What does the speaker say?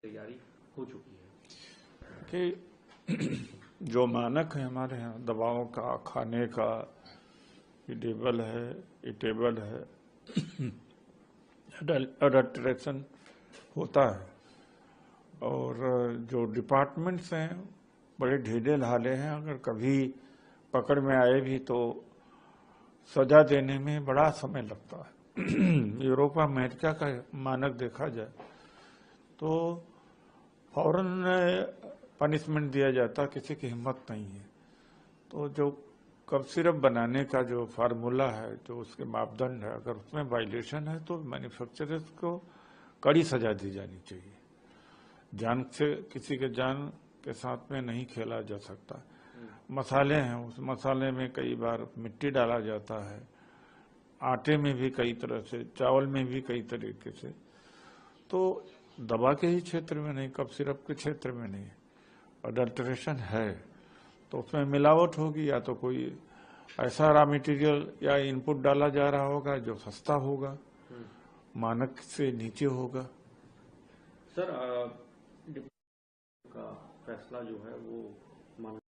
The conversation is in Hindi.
तैयारी हो चुकी है कि जो मानक है हमारे यहाँ दवाओं का, खाने का, ईडेबल है, इटेबल है, अडल्ट्रेशन होता है। और जो डिपार्टमेंट्स हैं बड़े ढीले ढाले हैं, अगर कभी पकड़ में आए भी तो सजा देने में बड़ा समय लगता है। यूरोप अमेरिका का मानक देखा जाए तो फौरन पनिशमेंट दिया जाता, किसी की हिम्मत नहीं है। तो जो कफ सिरप बनाने का जो फार्मूला है, जो उसके मापदंड है, अगर उसमें वायलेशन है तो मैन्युफैक्चरर्स को कड़ी सजा दी जानी चाहिए। जान से किसी के जान के साथ में नहीं खेला जा सकता। मसाले हैं, उस मसाले में कई बार मिट्टी डाला जाता है, आटे में भी कई तरह से, चावल में भी कई तरीके से। तो दवा के ही क्षेत्र में नहीं, कफ सिरप के क्षेत्र में नहीं, अडल्ट्रेशन है तो उसमें मिलावट होगी, या तो कोई ऐसा रॉ मटेरियल या इनपुट डाला जा रहा होगा जो सस्ता होगा, मानक से नीचे होगा। सर का फैसला जो है वो